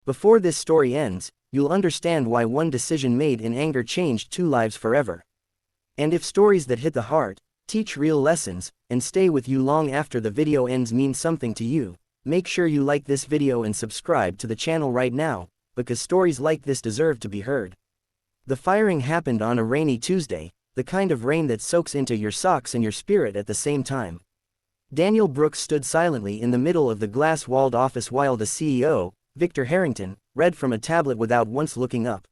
Before this story ends, you'll understand why one decision made in anger changed 2 lives forever. And if stories that hit the heart, teach real lessons, and stay with you long after the video ends mean something to you, make sure you like this video and subscribe to the channel right now, because stories like this deserve to be heard. The firing happened on a rainy Tuesday, the kind of rain that soaks into your socks and your spirit at the same time. Daniel Brooks stood silently in the middle of the glass-walled office while the CEO, Victor Harrington, read from a tablet without once looking up.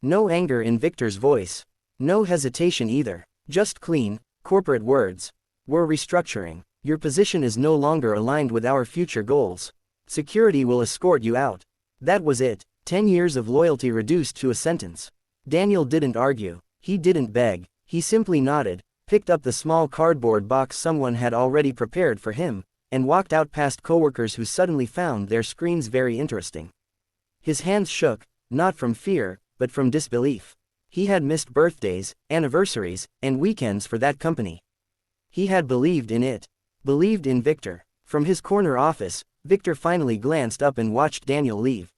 No anger in Victor's voice. No hesitation either. Just clean, corporate words. We're restructuring. Your position is no longer aligned with our future goals. Security will escort you out. That was it. 10 years of loyalty reduced to a sentence. Daniel didn't argue. He didn't beg. He simply nodded, picked up the small cardboard box someone had already prepared for him, and walked out past coworkers who suddenly found their screens very interesting. His hands shook, not from fear, but from disbelief. He had missed birthdays, anniversaries, and weekends for that company. He had believed in it. Believed in Victor. From his corner office, Victor finally glanced up and watched Daniel leave.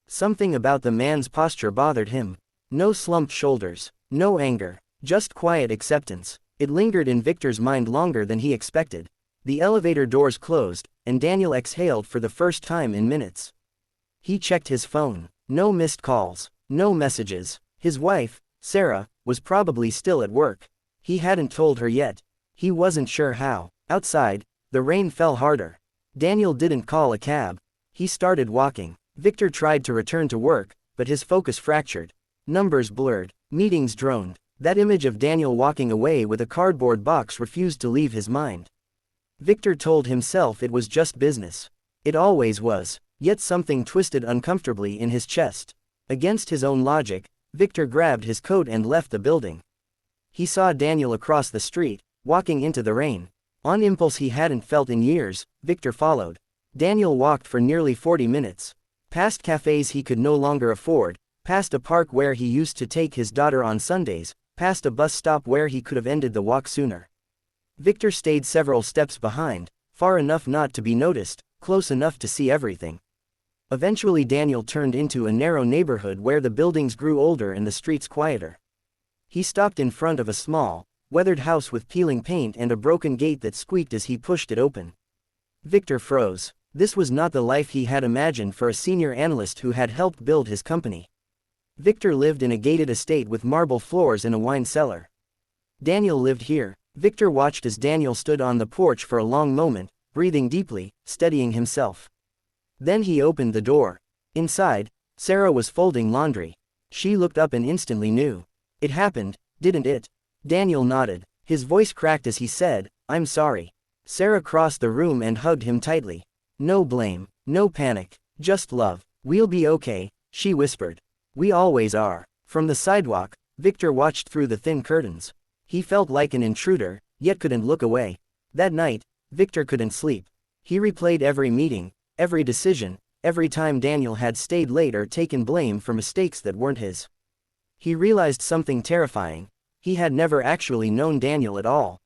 Something about the man's posture bothered him. No slumped shoulders, no anger, just quiet acceptance. It lingered in Victor's mind longer than he expected. The elevator doors closed, and Daniel exhaled for the first time in minutes. He checked his phone. No missed calls, no messages. His wife, Sarah, was probably still at work. He hadn't told her yet. He wasn't sure how. Outside, the rain fell harder. Daniel didn't call a cab. He started walking. Victor tried to return to work, but his focus fractured. Numbers blurred. Meetings droned. That image of Daniel walking away with a cardboard box refused to leave his mind. Victor told himself it was just business. It always was. Yet something twisted uncomfortably in his chest. Against his own logic, Victor grabbed his coat and left the building. He saw Daniel across the street, walking into the rain. On impulse he hadn't felt in years, Victor followed. Daniel walked for nearly 40 minutes. Past cafes he could no longer afford, past a park where he used to take his daughter on Sundays, past a bus stop where he could have ended the walk sooner. Victor stayed several steps behind, far enough not to be noticed, close enough to see everything. Eventually Daniel turned into a narrow neighborhood where the buildings grew older and the streets quieter. He stopped in front of a small, weathered house with peeling paint and a broken gate that squeaked as he pushed it open. Victor froze. This was not the life he had imagined for a senior analyst who had helped build his company. Victor lived in a gated estate with marble floors and a wine cellar. Daniel lived here. Victor watched as Daniel stood on the porch for a long moment, breathing deeply, steadying himself. Then he opened the door. Inside, Sarah was folding laundry. She looked up and instantly knew. It happened, didn't it? Daniel nodded. His voice cracked as he said, "I'm sorry." Sarah crossed the room and hugged him tightly. No blame, no panic, just love. "We'll be okay," she whispered. "We always are." From the sidewalk, Victor watched through the thin curtains. He felt like an intruder, yet couldn't look away. That night, Victor couldn't sleep. He replayed every meeting, every decision, every time Daniel had stayed late or taken blame for mistakes that weren't his. He realized something terrifying. He had never actually known Daniel at all.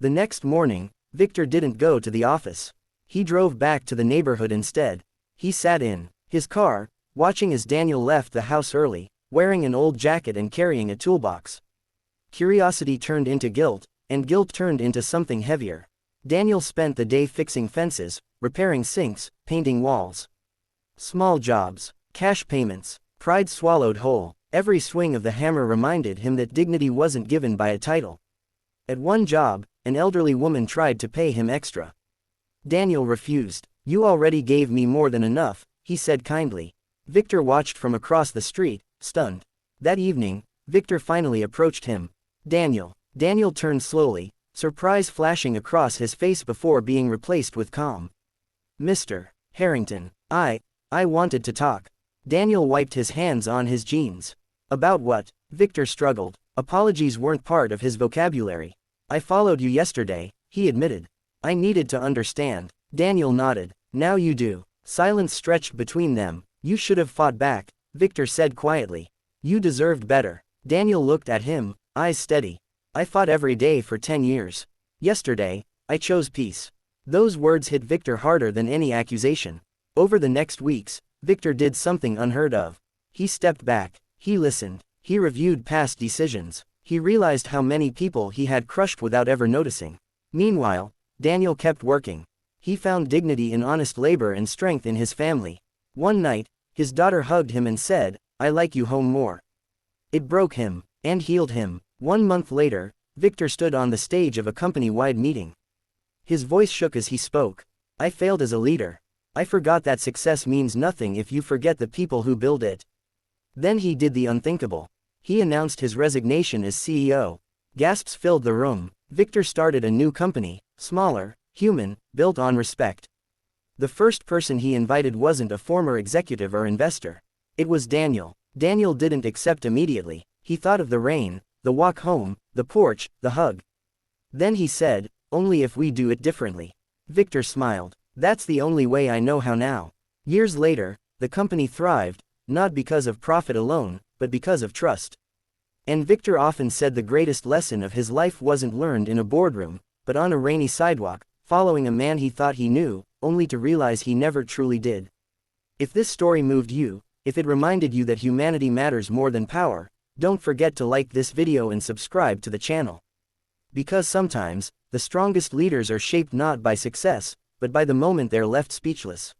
The next morning, Victor didn't go to the office. He drove back to the neighborhood instead. He sat in his car, watching as Daniel left the house early, wearing an old jacket and carrying a toolbox. Curiosity turned into guilt, and guilt turned into something heavier. Daniel spent the day fixing fences, repairing sinks, painting walls. Small jobs, cash payments, pride swallowed whole. Every swing of the hammer reminded him that dignity wasn't given by a title. At one job, an elderly woman tried to pay him extra. Daniel refused. "You already gave me more than enough," he said kindly. Victor watched from across the street, stunned. That evening, Victor finally approached him. "Daniel." Daniel turned slowly, surprise flashing across his face before being replaced with calm. "Mr. Harrington, I wanted to talk." Daniel wiped his hands on his jeans. "About what?" Victor struggled. Apologies weren't part of his vocabulary. "I followed you yesterday," he admitted. "I needed to understand." Daniel nodded. "Now you do." Silence stretched between them. "You should have fought back," Victor said quietly. "You deserved better." Daniel looked at him, eyes steady. "I fought every day for 10 years. Yesterday, I chose peace." Those words hit Victor harder than any accusation. Over the next weeks, Victor did something unheard of. He stepped back, he listened, he reviewed past decisions, he realized how many people he had crushed without ever noticing. Meanwhile, Daniel kept working. He found dignity in honest labor and strength in his family. One night, his daughter hugged him and said, "I like you home more." It broke him, and healed him. 1 month later, Victor stood on the stage of a company-wide meeting. His voice shook as he spoke. "I failed as a leader. I forgot that success means nothing if you forget the people who build it." Then he did the unthinkable. He announced his resignation as CEO. Gasps filled the room. Victor started a new company, smaller, human, built on respect. The first person he invited wasn't a former executive or investor. It was Daniel. Daniel didn't accept immediately. He thought of the rain, the walk home, the porch, the hug. Then he said, "Only if we do it differently." Victor smiled. "That's the only way I know how now." Years later, the company thrived, not because of profit alone, but because of trust. And Victor often said the greatest lesson of his life wasn't learned in a boardroom, but on a rainy sidewalk, following a man he thought he knew, only to realize he never truly did. If this story moved you, if it reminded you that humanity matters more than power, don't forget to like this video and subscribe to the channel. Because sometimes, the strongest leaders are shaped not by success, but by the moment they're left speechless.